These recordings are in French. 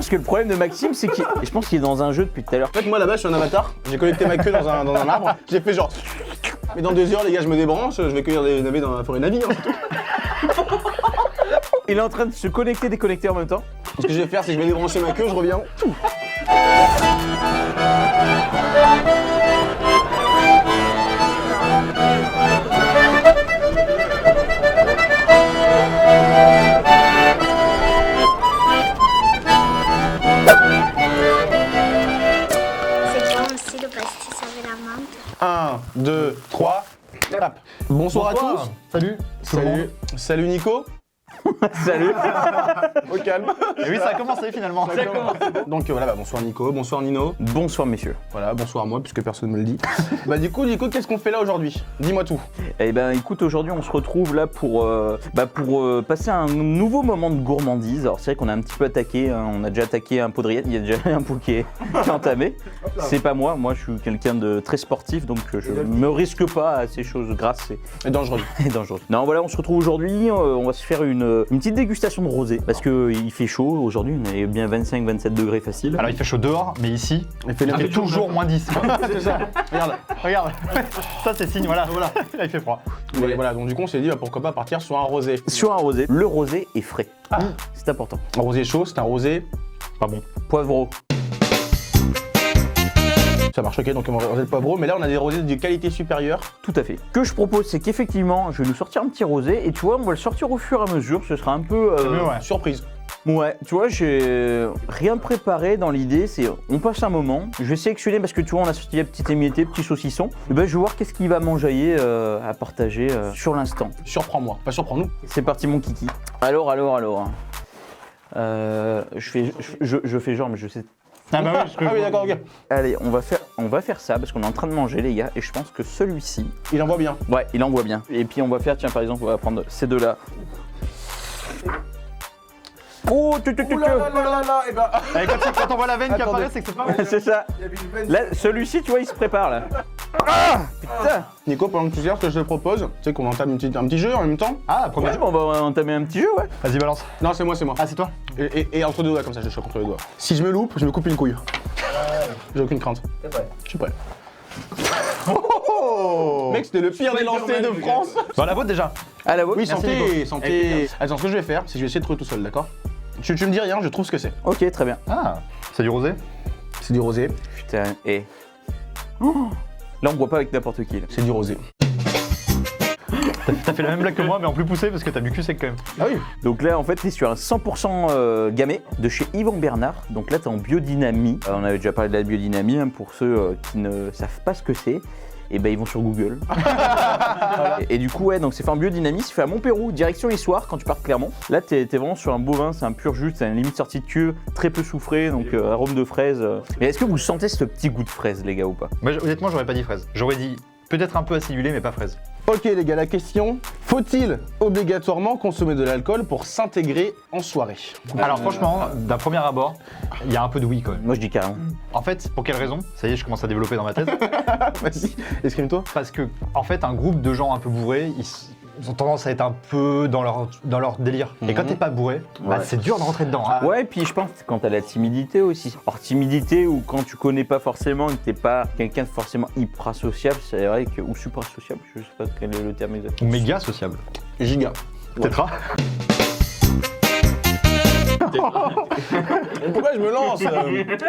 pense que le problème de Maxime, c'est qu'il je pense qu'il est dans un jeu depuis tout à l'heure. En fait, moi là-bas, je suis un avatar. J'ai connecté ma queue dans un arbre. J'ai fait genre. Mais dans 2 heures, les gars, je me débranche. Je vais cueillir des navets dans la forêt Navi. Hein. Il est en train de se connecter, déconnecter en même temps. Ce que je vais faire, c'est que je vais débrancher ma queue, je reviens. C'est bon aussi le pastis avec la menthe. 1, 2, 3. Hop. Bonsoir à tous. Salut. Salut Nico. Salut. Au calme. Et oui, ça a commencé finalement. Donc voilà, bah, bonsoir Nico, bonsoir Nino. Bonsoir messieurs. Voilà, bonsoir moi, puisque personne ne me le dit. Bah du coup, Nico, qu'est-ce qu'on fait là aujourd'hui? Dis-moi tout. Eh ben écoute, aujourd'hui on se retrouve là pour passer un nouveau moment de gourmandise. Alors c'est vrai qu'on a un petit peu attaqué, hein, on a déjà attaqué un pot de rillettes, il y a déjà un pot qui est entamé. C'est pas moi je suis quelqu'un de très sportif donc je me risque pas à ces choses grasses Et dangereux. et dangereuses. Non voilà, on se retrouve aujourd'hui, on va se faire une petite dégustation de rosé parce qu'il fait chaud aujourd'hui, on est bien 25-27 degrés facile. Alors il fait chaud dehors, mais ici, Il fait il fait toujours moins 10. C'est ça. Regarde. Regarde, ça c'est signe, voilà. Là il fait froid. Et voilà, donc du coup, on s'est dit, bah, pourquoi pas partir sur un rosé. Sur un rosé, le rosé est frais. C'est important. Un rosé chaud, c'est un rosé. Pas bon. Poivreau. Ça marche, ok, donc on va rosé de poivreau, mais là on a des rosés de qualité supérieure. Tout à fait. Ce que je propose, c'est qu'effectivement, je vais nous sortir un petit rosé et tu vois, on va le sortir au fur et à mesure. Ce sera un peu. C'est mieux, ouais. Surprise. Ouais, tu vois, j'ai rien préparé dans l'idée. C'est on passe un moment. Je vais sélectionner parce que tu vois, on a sorti des petits émiettés, petits saucissons. Et ben, je vais voir qu'est-ce qu'il va m'enjailler à partager sur l'instant. Surprends-moi, pas surprends-nous. C'est parti, mon kiki. Alors. Je fais genre, mais je sais. Ah bah oui, Ah oui, d'accord, ok. Allez, on va faire ça parce qu'on est en train de manger, les gars, et je pense que celui-ci, Il envoie bien. ouais, il envoie bien. Et puis on va faire, tiens, par exemple, on va prendre ces deux-là. Oh, Et ben. quand on voit la veine qui Attendez. apparaît, c'est que c'est pas mal. c'est ça. Là, celui-ci, tu vois, il se prépare là. Ah, putain. Nico, pendant que tu sers, ce que je te propose, tu sais qu'on entame un petit jeu en même temps. Ah, premier Ouais, jeu. bon, on va entamer un petit jeu, ouais. Vas-y, balance. Non, c'est moi. Ah, c'est toi. Et entre deux doigts, comme ça, je choque entre les doigts. Si je me loupe, je me coupe une couille. J'ai aucune crainte. Je suis prêt. Mec, c'était le pire des lancers de France. Dans la vôtre déjà. À la vôtre. Oui, Merci, santé, Nico. santé. Attends, ce que je vais faire, c'est que je vais essayer de trouver tout seul, d'accord? Tu me dis rien, je trouve ce que c'est. Ok, très bien. Ah, c'est du rosé. C'est du rosé. Putain, et. Oh. Là, on boit pas avec n'importe qui. Là. C'est du rosé. T'as fait la même blague que moi, mais en plus poussé parce que t'as bu cul sec quand même. Ah oui. Donc là, en fait, t'es sur un 100% gamay de chez Yvan Bernard. Donc là, t'es en biodynamie. On avait déjà parlé de la biodynamie, hein, pour ceux qui ne savent pas ce que c'est. Et ben ils vont sur Google. et du coup, ouais, donc c'est fait en biodynamie, c'est fait à Montpérou, direction Issoire, quand tu pars de Clermont. Là, t'es vraiment sur un beau vin, c'est un pur jus, c'est une limite sortie de queue, très peu soufré, donc arôme de fraise. Et est-ce que vous sentez ce petit goût de fraise, les gars, ou pas? Moi, honnêtement, j'aurais pas dit fraise. J'aurais dit peut-être un peu acidulé, mais pas fraise. Ok les gars, la question, faut-il obligatoirement consommer de l'alcool pour s'intégrer en soirée? Alors franchement, d'un premier abord, il y a un peu de oui quand même. Moi, je dis carrément. En fait, pour quelle raison? Ça y est, je commence à développer dans ma tête. Vas-y, exprime-toi. Parce que, en fait, un groupe de gens un peu bourrés, ils ont tendance à être un peu dans leur délire. Et quand t'es pas bourré, bah, Ouais. c'est dur de rentrer dedans. Hein. Ouais, et puis je pense que quand t'as la timidité aussi. Alors, timidité ou quand tu connais pas forcément et que t'es pas quelqu'un de forcément hyper sociable, c'est vrai que. Ou super sociable, je sais pas quel est le terme exact. Ou méga sociable. Giga. Peut-être. Pourquoi je me lance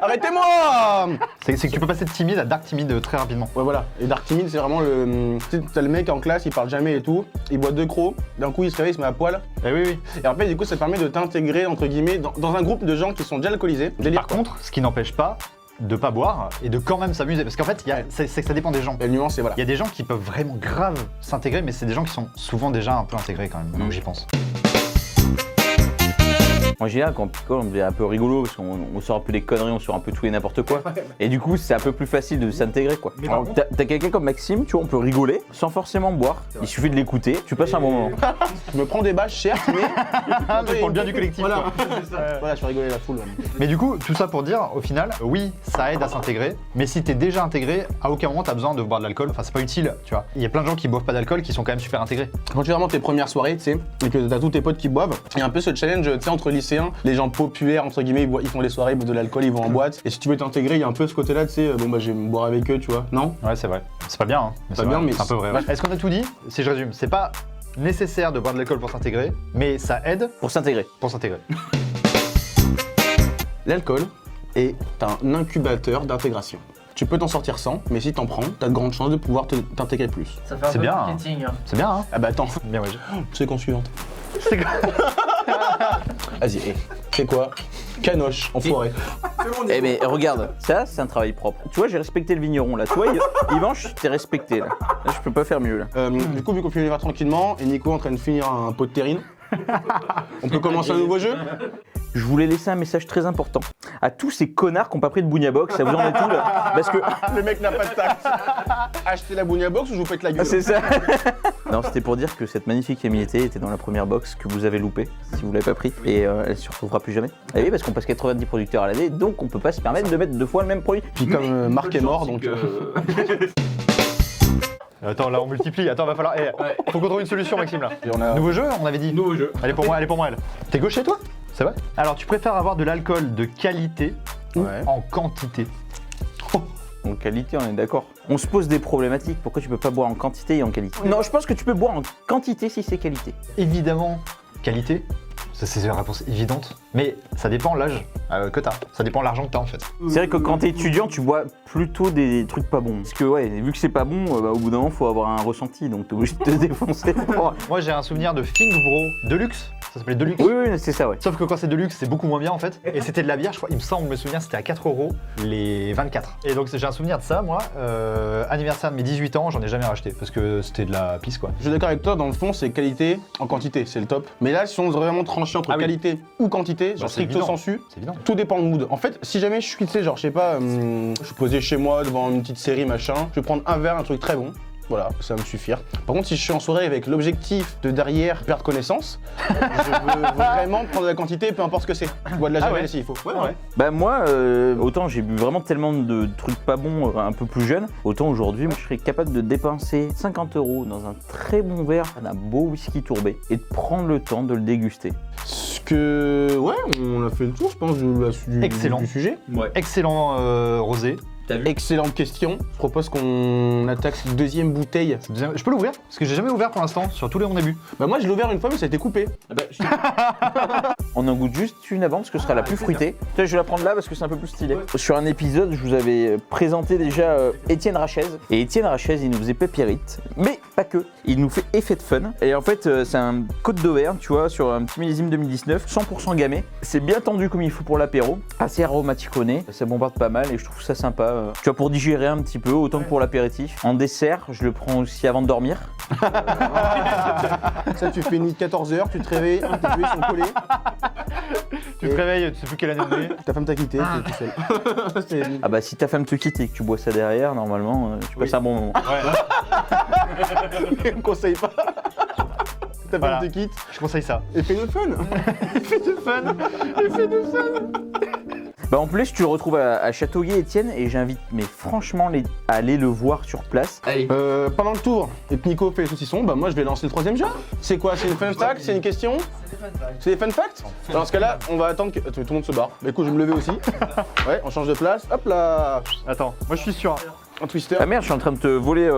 Arrêtez-moi! C'est que tu peux passer de timide à dark timide très rapidement. Ouais voilà, et Dark Timid c'est vraiment le... Tu sais, t'as le mec en classe, il parle jamais et tout, il boit 2 crocs, d'un coup il se réveille, il se met à poil, Eh oui, oui. et après du coup ça permet de t'intégrer entre guillemets dans un groupe de gens qui sont déjà alcoolisés. Délire, Par contre, ce qui n'empêche pas de pas boire et de quand même s'amuser. Parce qu'en fait, c'est que ça dépend des gens. la nuance c'est voilà. Il y a des gens qui peuvent vraiment grave s'intégrer, mais c'est des gens qui sont souvent déjà un peu intégrés quand même, donc j'y pense. En général, quand on picole, on devient un peu rigolo parce qu'on sort un peu des conneries, on sort un peu tout et n'importe quoi. Et du coup, c'est un peu plus facile de s'intégrer, quoi. Alors, t'as quelqu'un comme Maxime, tu vois, on peut rigoler sans forcément boire. Il suffit de l'écouter, tu passes un bon moment. Je me prends des bâches certes, mais... Mais pour le bien du collectif. Voilà. quoi. Voilà, je fais rigoler la foule. Mais du coup, tout ça pour dire, au final, oui, ça aide à s'intégrer, mais si t'es déjà intégré, à aucun moment t'as besoin de boire de l'alcool, enfin c'est pas utile, tu vois. Il y a plein de gens qui boivent pas d'alcool qui sont quand même super intégrés. Quand tu fais vraiment tes premières soirées, tu sais, et que t'as tous tes potes qui boivent, il y a un peu ce challenge, tu sais, entre lycéens lycéens, les gens populaires, entre guillemets, ils font des soirées, ils boivent de l'alcool, ils vont en boîte. Et si tu veux t'intégrer, il y a un peu ce côté-là, tu sais, bon bah je vais me boire avec eux, tu vois. Non? Ouais, c'est vrai. C'est pas bien, hein. Mais Pas c'est bien, vrai. mais c'est un peu vrai. ouais. Est-ce qu'on a tout dit? Si je résume, c'est pas nécessaire de boire de l'alcool pour s'intégrer, mais ça aide Pour s'intégrer. pour s'intégrer. L'alcool est un incubateur d'intégration. Tu peux t'en sortir sans, mais si t'en prends, t'as de grandes chances de pouvoir t'intégrer plus. Ça fait un C'est peu bien, hein. marketing. Hein. C'est bien, hein? Ah bah attends, Bien, ouais. séquence suivante. C'est quoi? Vas-y, c'est quoi? Canoche, enfoiré. Eh mais regarde, ça c'est un travail propre. Tu vois, j'ai respecté le vigneron là. Tu vois, Yvan, je t'ai respecté là. Là, je peux pas faire mieux là. Du coup, vu qu'on finit l'hiver tranquillement, et Nico est en train de finir un pot de terrine, on peut commencer un nouveau jeu? Je voulais laisser un message très important à tous ces connards qui n'ont pas pris de Bounia Box. Ça vous en est tout là? Parce que Le mec n'a pas de taxe. Achetez la Bounia Box ou je vous pète la gueule. c'est ça. Non, c'était pour dire que cette magnifique émilité était dans la première box que vous avez loupée, si vous l'avez pas pris, et elle se retrouvera plus jamais. Et oui, parce qu'on passe 90 producteurs à l'année, donc on peut pas se permettre de mettre 2 fois le même produit. Puis comme Marc est mort, donc... Attends, là on multiplie. Attends, va falloir. Faut qu'on trouve une solution, Maxime là. Et on a... Nouveau jeu, on avait dit. Nouveau jeu. Elle est pour moi, elle est pour moi elle. T'es gaucher toi? C'est vrai? Alors tu préfères avoir de l'alcool de qualité ou Ouais. en quantité? En qualité, on est d'accord. On se pose des problématiques. Pourquoi tu peux pas boire en quantité et en qualité? Non, je pense que tu peux boire en quantité si c'est qualité. Évidemment, qualité. Ça c'est une réponse évidente. Mais ça dépend l'âge que t'as. Ça dépend l'argent que t'as en fait. C'est vrai que quand t'es étudiant, tu bois plutôt des trucs pas bons. Parce que ouais, vu que c'est pas bon, au bout d'un moment, faut avoir un ressenti. Donc t'es obligé de te défoncer. Moi j'ai un souvenir de Think Bro Deluxe. Ça s'appelait Deluxe. Oui, oui, c'est ça, ouais. Sauf que quand c'est Deluxe, c'est beaucoup moins bien en fait. Et c'était de la bière, je crois, il me semble, me souvenir, c'était à 4 € les 24. Et donc j'ai un souvenir de ça, moi. Anniversaire de mes 18 ans, j'en ai jamais racheté parce que c'était de la pisse quoi. Je suis d'accord avec toi, dans le fond, c'est qualité en quantité, c'est le top. Mais là, si on doit vraiment trancher entre Ah oui. qualité ou quantité, genre c'est stricto évident. sensu, C'est évident. tout dépend de mood. En fait, si jamais je suis, tu sais, genre, je sais pas, je suis posé chez moi devant une petite série, machin, je vais prendre un verre, un truc très bon. Voilà, ça va me suffire. Par contre, si je suis en soirée avec l'objectif de derrière perdre connaissance, je veux vraiment prendre de la quantité, peu importe ce que c'est. Je bois de la javel ouais. s'il faut. Ouais, Ouais. Bah moi, autant j'ai bu vraiment tellement de trucs pas bons un peu plus jeune, autant aujourd'hui, moi je serais capable de dépenser 50 € dans un très bon verre d'un beau whisky tourbé et de prendre le temps de le déguster. Ce que... Ouais, on a fait le tour, je pense, Excellent. du sujet. Excellent rosé. Excellente question. Je propose qu'on attaque cette deuxième bouteille. Je peux l'ouvrir? Parce que j'ai jamais ouvert pour l'instant, sur tous les on a bu. Bah moi je l'ai ouvert une fois mais ça a été coupé. On en goûte juste une avant parce que ce sera la plus fruitée. Tu sais, je vais la prendre là parce que c'est un peu plus stylé. Sur un épisode, je vous avais présenté déjà Étienne Rachez. Et Étienne Rachez, il nous faisait pépérite. Mais pas que. Il nous fait effet de fun. Et en fait, c'est un Côte d'Auvergne, tu vois, sur un petit millésime 2019, 100% gamay. C'est bien tendu comme il faut pour l'apéro. Assez aromatique au nez. Ça bombarde pas mal et je trouve ça sympa. Tu vois, pour digérer un petit peu, autant que pour l'apéritif. En dessert, je le prends aussi avant de dormir. Ça tu fais une nuit de 14 h, tu te réveilles, tes yeux sont collés, Tu te réveilles, tu sais plus quelle année on est. ta femme t'a quitté, t'es tout seul. C'est- Ah bah si ta femme te quitte et que tu bois ça derrière, normalement, tu passes un bon moment. Ouais, On conseille pas. Ta femme Voilà. te quitte, je conseille ça. effet de fun. Bah en plus, tu le retrouves à Châteauguay, Étienne, et j'invite mais franchement à aller le voir sur place. Allez. Pendant le tour, et que Nico fait les saucissons, bah moi je vais lancer le troisième jeu. C'est quoi? C'est une fun fact? C'est une question? C'est des fun facts? Dans ce cas-là, on va attendre que tout le monde se barre. Bah écoute, je vais me lever aussi. Ouais, on change de place. Hop là, Attends, moi je suis sûr. un twister. Ah merde, je suis en train de te voler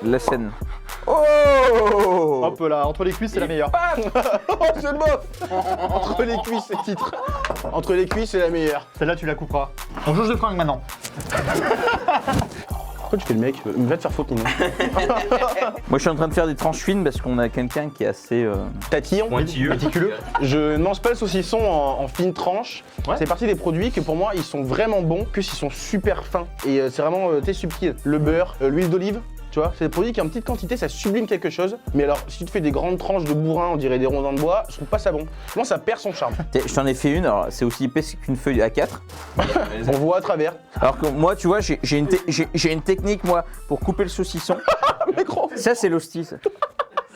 la scène. Oh Hop là, entre les cuisses c'est la meilleure. Oh, c'est bof. Entre les cuisses, c'est le titre. Entre les cuisses, c'est la meilleure. Celle-là tu la couperas. On change de fringue maintenant. Pourquoi tu fais le mec? Va te faire foutre, mon nom. Moi je suis en train de faire des tranches fines parce qu'on a quelqu'un qui est assez... Tatillon. Méticuleux. Je ne mange pas le saucisson en fines tranches. Ouais. C'est partie des produits que pour moi ils sont vraiment bons, que s'ils sont super fins. Et c'est vraiment subtil. Le beurre, l'huile d'olive. Tu vois, c'est des produits qui en petite quantité, ça sublime quelque chose. Mais alors, si tu te fais des grandes tranches de bourrin, on dirait des rondins de bois, je trouve pas ça bon. Moi, ça perd son charme. Je t'en ai fait une, alors c'est aussi épais qu'une feuille A4. On voit à travers. Alors que moi, tu vois, j'ai une technique, moi, pour couper le saucisson. Micro. Ça, c'est l'hostie, ça.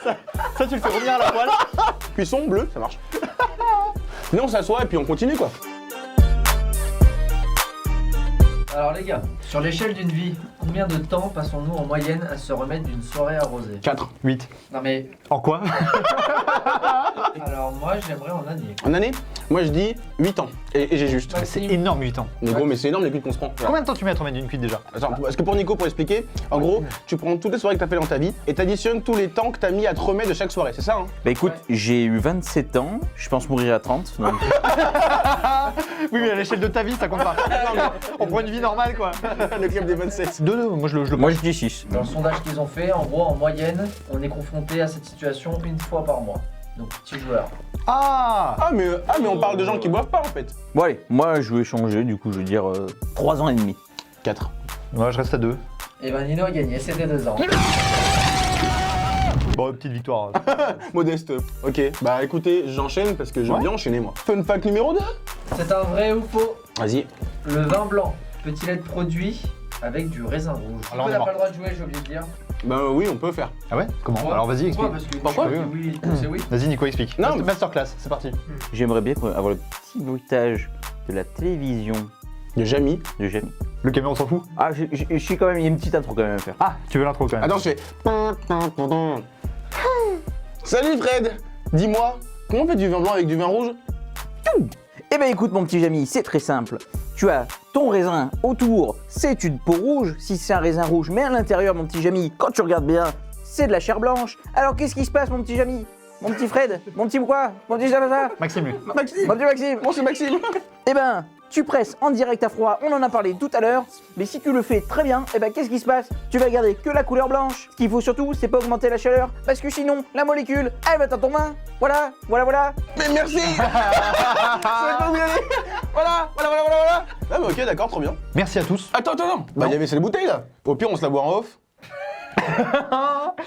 Ça tu le fais revenir à la poêle. Cuisson bleu, ça marche. Sinon, on s'assoit et puis on continue quoi. Alors les gars, sur l'échelle d'une vie, combien de temps passons-nous en moyenne à se remettre d'une soirée arrosée? 4. 8. Non mais, En quoi? alors moi j'aimerais en année. En année? Moi je dis 8 ans. Et j'ai juste. Mais c'est énorme 8 ans. Mais gros, mais c'est énorme les cuites qu'on se prend. Combien de temps tu mets à te remettre d'une cuite déjà? Attends, parce que pour Nico, pour expliquer, en gros, tu prends toutes les soirées que t'as fait dans ta vie et t'additionnes tous les temps que t'as mis à te remettre de chaque soirée, c'est ça hein? Bah écoute, j'ai eu 27 ans, je pense mourir à 30. Donc... Oui, mais à l'échelle de ta vie, ça compte pas. On prend une vie normale, quoi. Le club des 27. 2, moi je le Moi je dis 6. Dans le sondage qu'ils ont fait, en gros, en moyenne, on est confronté à cette situation une fois par mois. Donc, petit joueur. Ah Ah mais on parle de gens qui boivent pas en fait. Bon allez, moi je vais changer, du coup je vais dire 3 ans et demi. 4. Moi je reste à 2. Et ben Nino a gagné, c'était 2 ans. Bon, petite victoire. Modeste. Ok, bah écoutez, j'enchaîne parce que j'aime Ouais. bien enchaîner moi. Fun fact numéro 2. C'est un vrai ou faux? Vas-y. Le vin blanc peut-il être produit avec du raisin rouge? Alors, on On est n'a mort. pas le droit de jouer, j'ai oublié de dire. Bah oui, on peut faire. Ah ouais? Comment? Pourquoi? Alors vas-y, explique. Pourquoi? Parce que Pourquoi? je dis oui, c'est oui. Vas-y, Nico, explique. Non, mais- Masterclass, c'est parti. J'aimerais bien avoir le petit bruitage de la télévision De Jamie. de Jamie. Le camion, on s'en fout. Ah, je suis quand même, il y a une petite intro quand même à faire. Ah, tu veux l'intro quand même. Attends, je fais. Salut Fred. Dis-moi, comment on fait du vin blanc avec du vin rouge? Eh ben écoute mon petit Jamie, c'est très simple. Tu as ton raisin autour, c'est une peau rouge, si c'est un raisin rouge, mais à l'intérieur mon petit Jamie, quand tu regardes bien, c'est de la chair blanche. Alors qu'est-ce qui se passe mon petit Jamie? Mon petit Fred? Mon petit quoi? Mon petit Jabasa? Maxime, lui. Maxime. Mon petit Maxime? Bon, c'est Maxime. Eh ben, tu presses en direct à froid, on en a parlé tout à l'heure, mais si tu le fais très bien, eh ben qu'est-ce qui se passe? Tu vas garder que la couleur blanche. Ce qu'il faut surtout, c'est pas augmenter la chaleur, parce que sinon, la molécule, elle va dans ton vin. Voilà, voilà, voilà. Mais merci. Ça va pas où y aller. Voilà. Ah bah ok, d'accord, trop bien. Merci à tous. Attends. Bah il y avait ces bouteilles là. Au pire, on se la boit en off.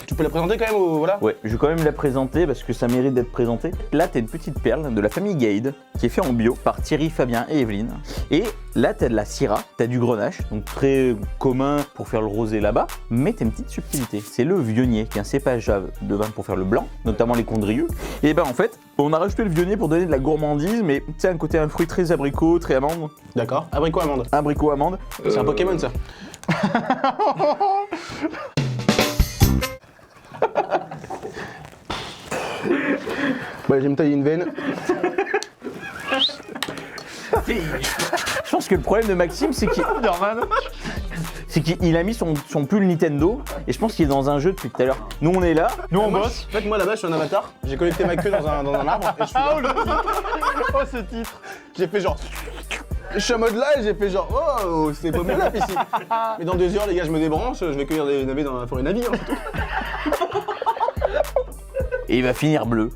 Tu peux la présenter quand même au... Voilà. Ouais, je vais quand même la présenter parce que ça mérite d'être présenté. Là, t'as une petite perle de la famille Guide qui est fait en bio par Thierry, Fabien et Evelyne. Et là, t'as de la Syrah, t'as du Grenache, donc très commun pour faire le rosé là-bas. Mais t'as une petite subtilité, c'est le Vionnier, qui est un cépage de vin pour faire le blanc, notamment les Condrieux. Et ben en fait, on a rajouté le Vionnier pour donner de la gourmandise, mais tu sais, un côté un fruit très abricot, très amande. D'accord. Abricot amande. Abricot amande. C'est un Pokémon ça. Bah, je vais me tailler une veine. Je pense que le problème de Maxime, c'est qu'il a mis son pull Nintendo et je pense qu'il est dans un jeu depuis tout à l'heure. Nous on est là. Nous, on Moi, bosse. En fait, moi là-bas, je suis un avatar. J'ai connecté ma queue dans un arbre et je suis là. Oh, ce titre. J'ai fait genre. Je suis en mode là et j'ai fait genre oh c'est pas mon lap ici. Mais dans 2 heures les gars je me débranche, je vais cueillir des navets dans la forêt Navi. Hein. Et il va finir bleu.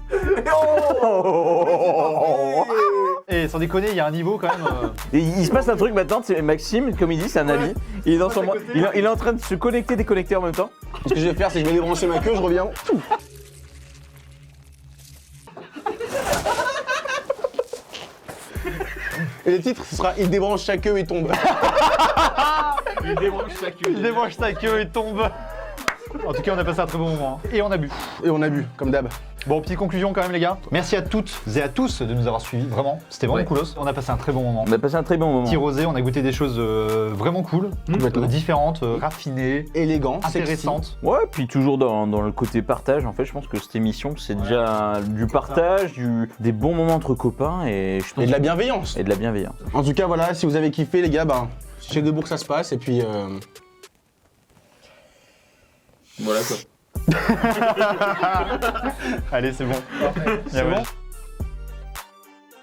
Et sans déconner, il y a un niveau quand même. Et il se passe un truc maintenant, c'est Maxime, comme il dit, c'est un ami. Il est, dans son, il est en train de se connecter, déconnecter en même temps. Ce que je vais faire c'est que je vais débrancher ma queue, je reviens. Et le titre ce sera il débranche sa queue et tombe. Il débranche sa queue et tombe. En tout cas, on a passé un très bon moment. Et on a bu. Et on a bu, comme d'hab. Bon, petite conclusion quand même, les gars. Merci à toutes et à tous de nous avoir suivis. Vraiment, c'était vraiment Ouais. coolos. On a passé un très bon moment. On a passé un très bon moment. Petit rosé, on a goûté des choses vraiment cool, Complètement. différentes, raffinées, Élégant, intéressantes. Ouais, puis toujours dans le côté partage, en fait, je pense que cette émission, c'est déjà du partage, des bons moments entre copains et je pense Et de la bienveillance. et de la bienveillance. En tout cas voilà, si vous avez kiffé les gars, ben chez Debourg ça se passe et puis Voilà quoi. Allez, c'est bon. Parfait. C'est bon.